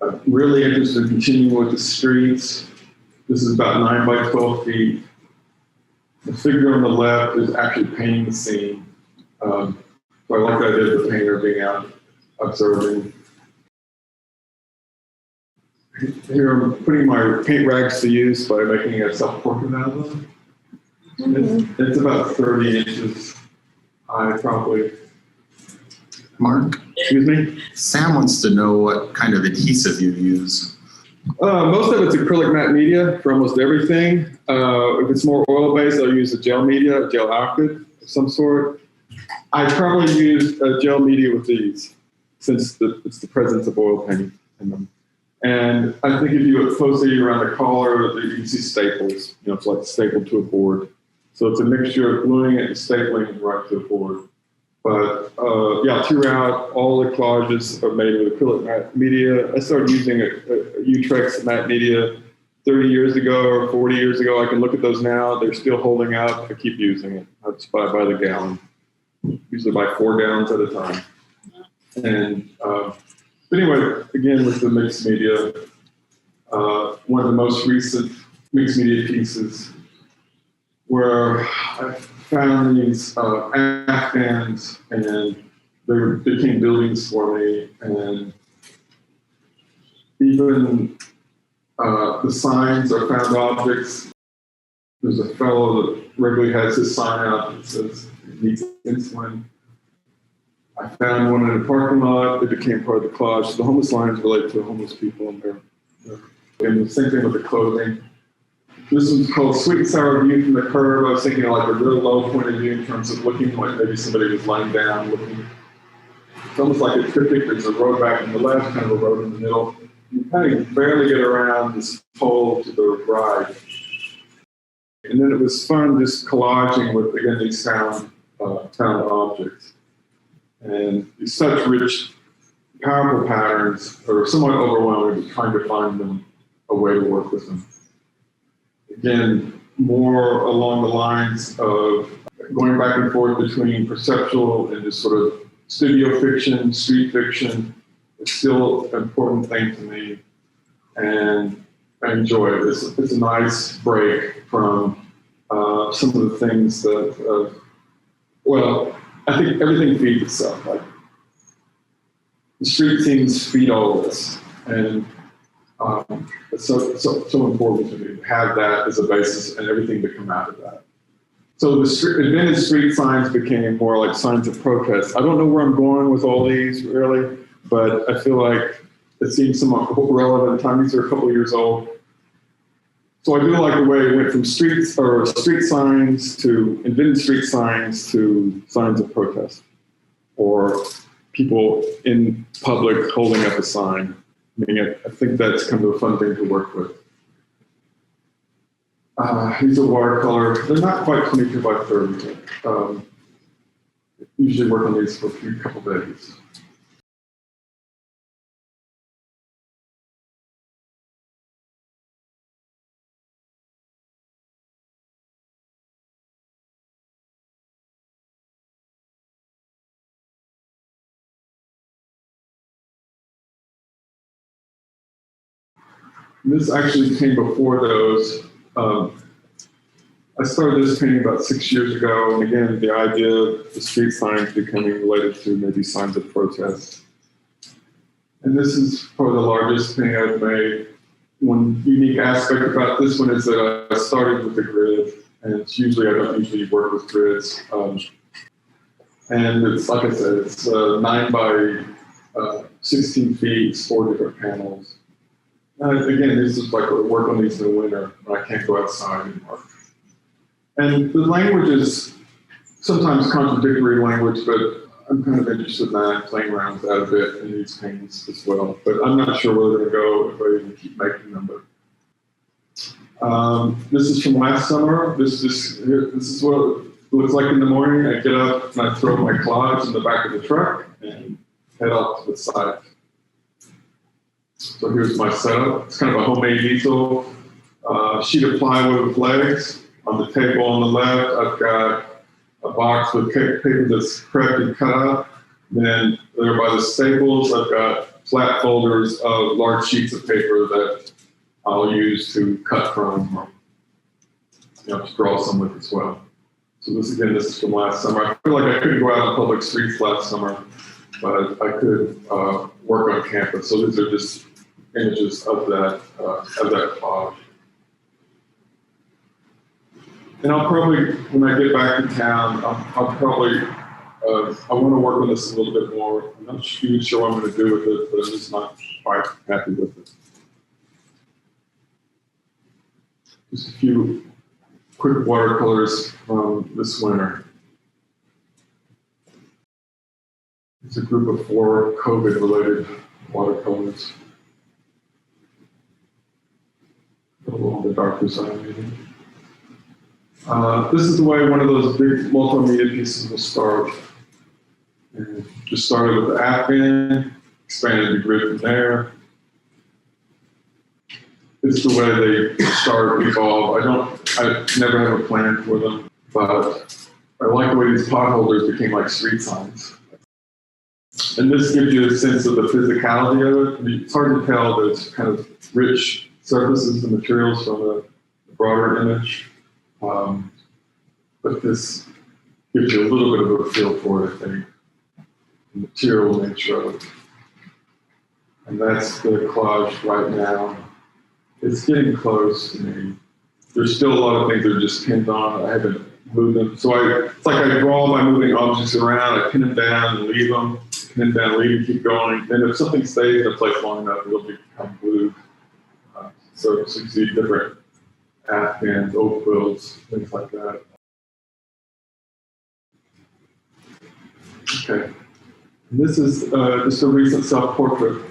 I'm really interested in continuing with the streets. This is about 9 by 12 feet. The figure on the left is actually painting the scene. So I like the idea of the painter being out observing. Here I'm putting my paint rags to use by making a self-portrait out of them. Mm-hmm. It's about 30 inches high, probably. Mark? Excuse me? Sam wants to know what kind of adhesive you use. Most of it's acrylic matte media for almost everything. If it's more oil-based, I'll use a gel media, a gel alkyd of some sort. I probably use a gel media with these. since it's the presence of oil paint in them. And I think if you look closely around the collar, you can see staples. It's like stapled to a board. So it's a mixture of gluing it and stapling it right to the board. But yeah, throughout, all the collages are made with acrylic matte media. I started using a Utrex matte media 30 years ago or 40 years ago. I can look at those now. They're still holding out. I keep using it. I just buy by the gallon. Usually buy 4 gallons at a time. And but anyway, again, with the mixed media, one of the most recent mixed media pieces where I found these Afghans, and they became buildings for me, and even the signs are found objects. There's a fellow that regularly has his sign out that says he needs insulin. I found one in a parking lot. It became part of the collage. The homeless lines relate to homeless people in there. And the same thing with the clothing. This one's called Sweet and Sour View from the Curb. I was thinking of like a real low point of view in terms of looking like maybe somebody was lying down looking. It's almost like a triptych. There's a road back on the left, kind of a road in the middle. You kind of barely get around this pole to the right. And then it was fun just collaging with, again, these found objects. And these such rich, powerful patterns are somewhat overwhelming, but trying to find them a way to work with them. Again, more along the lines of going back and forth between perceptual and just sort of studio fiction, street fiction. It's still an important thing to me, and I enjoy it. It's a nice break from some of the things that, well, I think everything feeds itself. Like the street scenes feed all of this, and it's so important to me to have that as a basis and everything to come out of that. So the invented street signs became more like signs of protest. I don't know where I'm going with all these really, but I feel like it seems somewhat relevant at the time. These are a couple of years old. So I do like the way it went from street signs to invented street signs to signs of protest, or people in public holding up a sign. I mean, I think that's kind of a fun thing to work with. These are watercolor. They're not quite 22 by 30. Usually work on these for a couple days. This actually came before those. I started this painting about 6 years ago, and again, the idea of the street signs becoming related to maybe signs of protest. And this is probably the largest painting I've made. One unique aspect about this one is that I started with the grid, and it's usually, I don't usually work with grids. And it's, like I said, it's 9 by 16 feet, it's 4 different panels. Again, this is like work on these in the winter when I can't go outside anymore. And the language is sometimes contradictory language, but I'm kind of interested in that, playing around with that a bit in these paintings as well. But I'm not sure where they're going to go if I even keep making them. But this is from last summer. This is what it looks like in the morning. I get up and I throw my collage in the back of the truck and head out to the site. So here's my setup. It's kind of a homemade easel, sheet of plywood with legs. On the table on the left, I've got a box with paper that's prepped and cut up. Then there by the staples, I've got flat folders of large sheets of paper that I'll use to cut from, or, to draw some with as well. So this is from last summer. I feel like I couldn't go out on public streets last summer, but I could work on campus. So these are just images of that collage. And I'll probably, when I get back to town, I'll probably, I want to work on this a little bit more. I'm not even sure what I'm going to do with it, but I'm just not quite happy with it. Just a few quick watercolors from this winter. It's a group of 4 COVID-related watercolors. A little on the darker side, maybe. This is the way one of those big multimedia pieces will start. And just started with the Afghan, expanded the grid from there. It's the way they start, evolve. I never have a plan for them, but I like the way these potholders became like street signs. And this gives you a sense of the physicality of it. I mean, it's hard to tell that it's kind of rich surfaces and materials from the broader image. But this gives you a little bit of a feel for it, I think, the material nature of it. And that's the collage right now. It's getting close to me. There's still a lot of things that are just pinned on. I haven't moved them. So it's like I draw by moving objects around. I pin them down and leave them. Pin them down, leave them, keep going. And if something stays in a place long enough, it'll become glued. So you see different Afghans, oak quills, things like that. Okay. And this is just a recent self-portrait,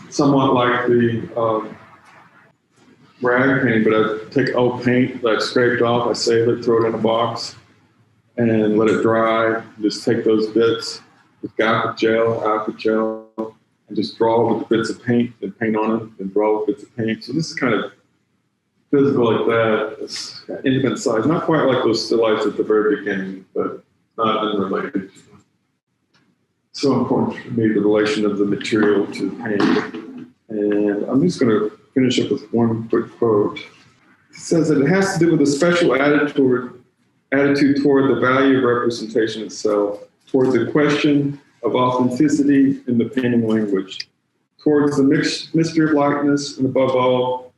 somewhat like the rag painting, but I take old paint that I scraped off, I save it, throw it in a box, and let it dry. Just take those bits with alcohol gel, and just draw with bits of paint, and paint on it, and draw with bits of paint. So this is kind of physical like that. It's infinite size, not quite like those still lifes at the very beginning, but not unrelated. So important for me, the relation of the material to paint. And I'm just going to finish up with one quick quote. It says that it has to do with a special attitude toward the value of representation itself, toward the question of authenticity in the painting language, towards the mystery of likeness, and above all,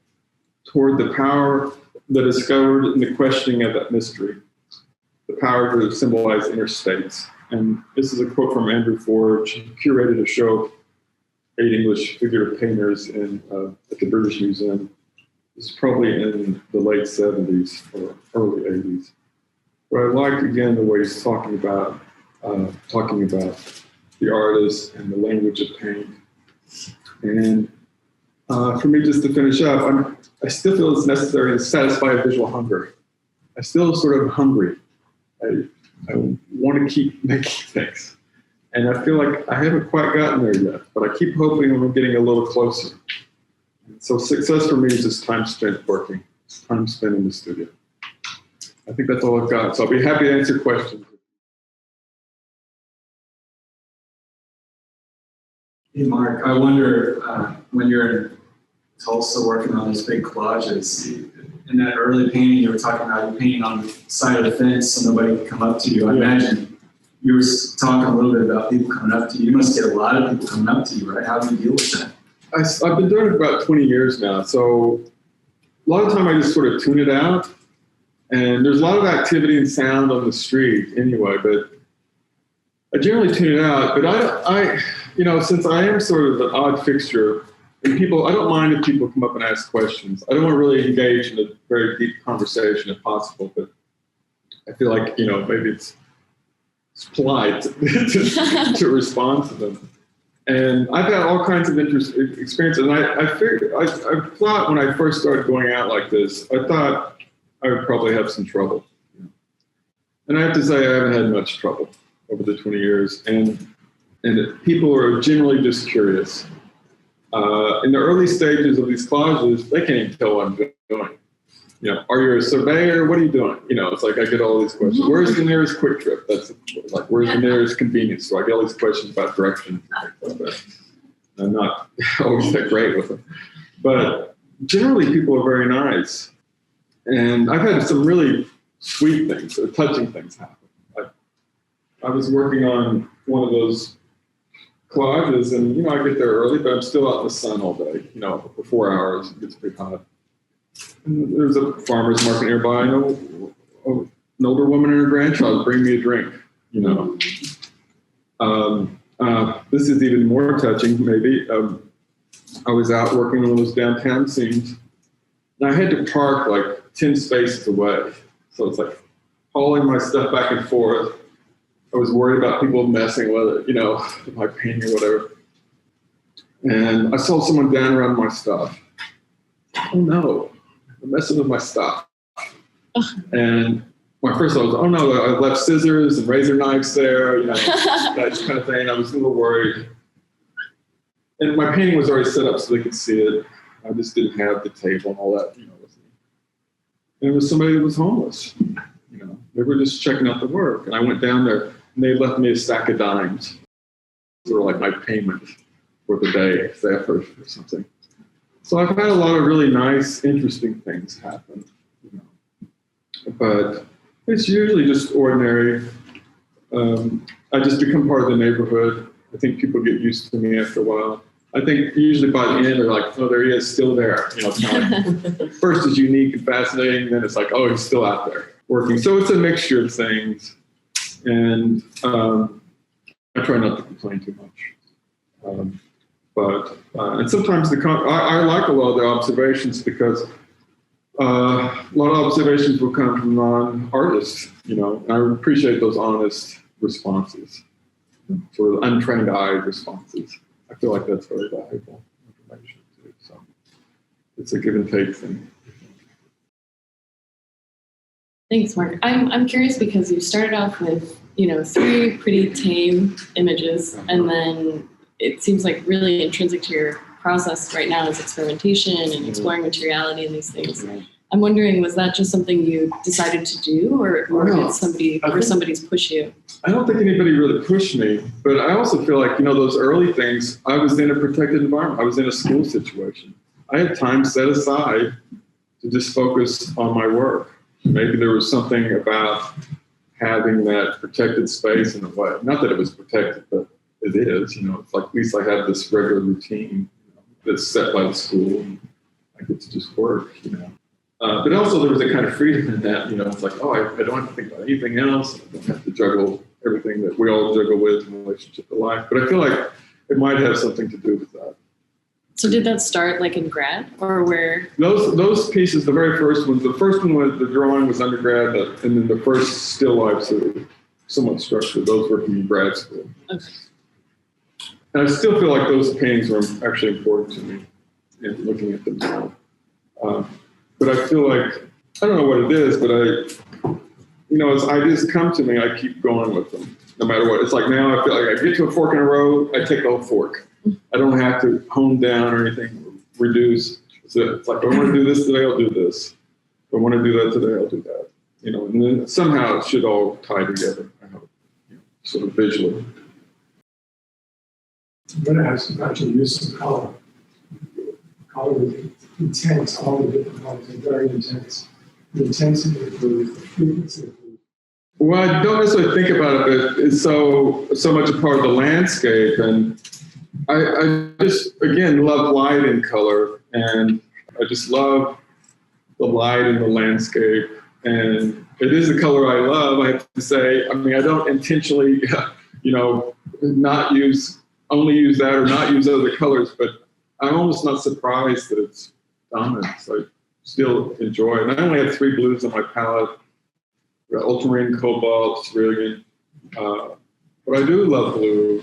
toward the power that is discovered in the questioning of that mystery, the power to symbolize inner states. And this is a quote from Andrew Forge. He curated a show of 8 English figurative painters at the British Museum. This is probably in the late 70s or early 80s. But I like, again, the way he's talking about the artist and the language of paint. And for me, just to finish up, I still feel it's necessary to satisfy a visual hunger. I still sort of hungry. I want to keep making things. And I feel like I haven't quite gotten there yet, but I keep hoping I'm getting a little closer. And so success for me is just time spent working, time spent in the studio. I think that's all I've got. So I'll be happy to answer questions. Hey, Mark, I wonder when you're in Tulsa working on these big collages, in that early painting you were talking about, you painting on the side of the fence so nobody could come up to you. I imagine you were talking a little bit about people coming up to you. You must get a lot of people coming up to you, right? How do you deal with that? I've been doing it about 20 years now. So a lot of time I just sort of tune it out. And there's a lot of activity and sound on the street anyway, but I generally tune it out. But I since I am sort of an odd fixture, and I don't mind if people come up and ask questions. I don't want to really engage in a very deep conversation if possible, but I feel like, maybe it's polite to respond to them. And I've had all kinds of experiences. And I thought when I first started going out like this, I thought I would probably have some trouble. And I have to say I haven't had much trouble over the 20 years. And people are generally just curious. In the early stages of these collages, they can't even tell what I'm doing. Are you a surveyor? What are you doing? It's like I get all these questions. Where's the nearest quick trip? That's like, where's the nearest convenience store? I get all these questions about directions and things like that. I'm not always that great with them. But generally, people are very nice. And I've had some really sweet things, or touching things happen. I was working on one of those collages, and I get there early, but I'm still out in the sun all day. For 4 hours, it gets pretty hot. And there's a farmer's market nearby. I know an older woman and her grandchild bring me a drink. This is even more touching, maybe. I was out working on those downtown scenes, and I had to park like 10 spaces away. So it's like hauling my stuff back and forth, I was worried about people messing with it, with my painting or whatever. And I saw someone down around my stuff. Oh no, they're messing with my stuff. And my first thought was, oh no, I left scissors and razor knives there, that kind of thing. I was a little worried. And my painting was already set up so they could see it. I just didn't have the table and all that, with me. And it was somebody that was homeless. They were just checking out the work. And I went down there and they left me a stack of dimes. Sort of like my payment for the day, for effort or something. So I've had a lot of really nice, interesting things happen. But it's usually just ordinary. I just become part of the neighborhood. I think people get used to me after a while. I think usually by the end they're like, oh, there he is, still there. First it's unique and fascinating, then it's like, oh, he's still out there working. So it's a mixture of things. And I try not to complain too much. And sometimes I like a lot of the observations because a lot of observations will come from non-artists, and I appreciate those honest responses, sort of untrained eye responses. I feel like that's very valuable information too. So it's a give and take thing. Thanks, Mark. I'm curious because you started off with, 3 pretty tame images, and then it seems like really intrinsic to your process right now is experimentation and exploring materiality and these things. I'm wondering, was that just something you decided to do, or did somebody's push you? I don't think anybody really pushed me, but I also feel like, those early things, I was in a protected environment. I was in a school situation. I had time set aside to just focus on my work. Maybe there was something about having that protected space in a way. Not that it was protected, but it is, it's like at least I have this regular routine that's set by the school and I get to just work, But also there was a kind of freedom in that, it's like, oh, I don't have to think about anything else. I don't have to juggle everything that we all juggle with in relationship to life. But I feel like it might have something to do with that. So did that start like in grad or where? Those pieces, the very first ones, the first one was the drawing was undergrad, and then the first still lifes that were somewhat structured, those were from grad school. Okay. And I still feel like those paintings are actually important to me in looking at them now. But I feel like, I don't know what it is, but as ideas come to me, I keep going with them, no matter what. It's like now I feel like I get to a fork in a road, I take the whole fork. I don't have to hone down or anything, reduce. So it's like, if I want to do this today, I'll do this. If I want to do that today, I'll do that. And then somehow it should all tie together, I hope, sort of visually. I'm going to ask about your use of color. Color is intense, all the different colors are very intense. The intensity improves, the frequency improves. Well, I don't necessarily think about it, but it's so much a part of the landscape. And I just, again, love light and color. And I just love the light in the landscape. And it is the color I love, I have to say. I mean, I don't intentionally, only use that or not use other colors, but I'm almost not surprised that it's dominant. So I still enjoy it. And I only have 3 blues on my palette. Ultramarine, cobalt, cerulean. But I do love blue.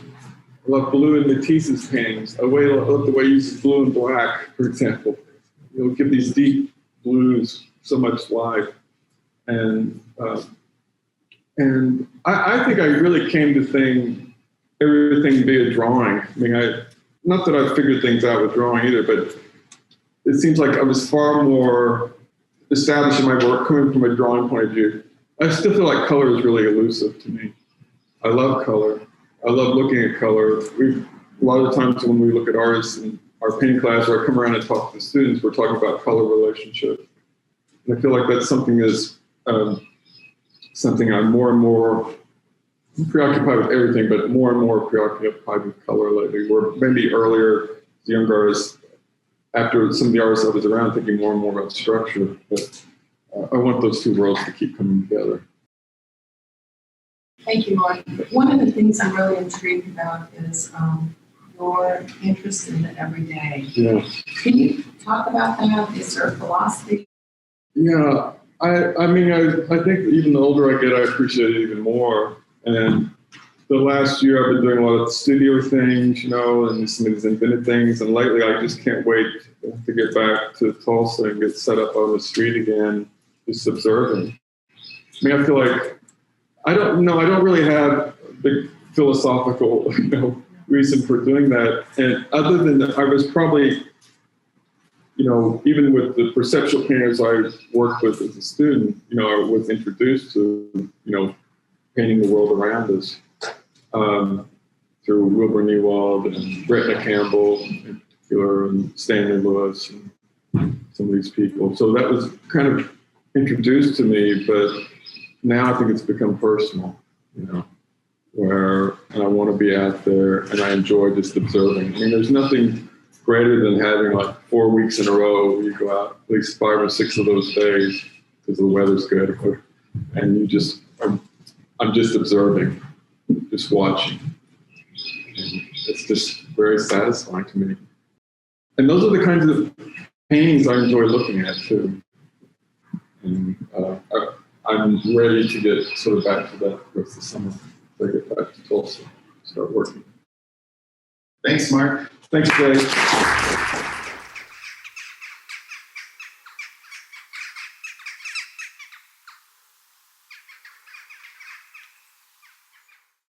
I love blue in Matisse's paintings. I love the way he uses blue and black, for example. Give these deep blues so much life. And I think I really came to think everything be a drawing. I mean, not that I figured things out with drawing either, but it seems like I was far more established in my work coming from a drawing point of view. I still feel like color is really elusive to me. I love color. I love looking at color. A lot of times when we look at artists in our painting class, or I come around and talk to the students, we're talking about color relationship. And I feel like that's something something I'm more and more preoccupied with everything, but more and more preoccupied with color lately. Where maybe earlier, as younger artists, after some of the artists I was around, thinking more and more about structure. But I want those 2 worlds to keep coming together. Thank you, Mark. One of the things I'm really intrigued about is your interest in the everyday. Yeah. Can you talk about that? Is there a philosophy? Yeah. I mean, I think even the older I get, I appreciate it even more. And the last year I've been doing a lot of studio things, and some of these invented things. And lately I just can't wait to get back to Tulsa and get set up on the street again, just observing. I mean, I feel like, I don't really have a big philosophical, reason for doing that. And other than that, I was probably, even with the perceptual painters I worked with as a student, I was introduced to, painting the world around us through Wilbur Newald and Gretna Campbell in particular, and Stanley Lewis and some of these people. So that was kind of introduced to me, but now I think it's become personal, and I want to be out there and I enjoy just observing. I mean, there's nothing greater than having like 4 weeks in a row where you go out at least 5 or 6 of those days because the weather's good, and I'm just observing, just watching. And it's just very satisfying to me. And those are the kinds of paintings I enjoy looking at too. And I'm ready to get sort of back to that the rest of the summer. So I get back to Tulsa, start working. Thanks, Mark. Thanks, Jay.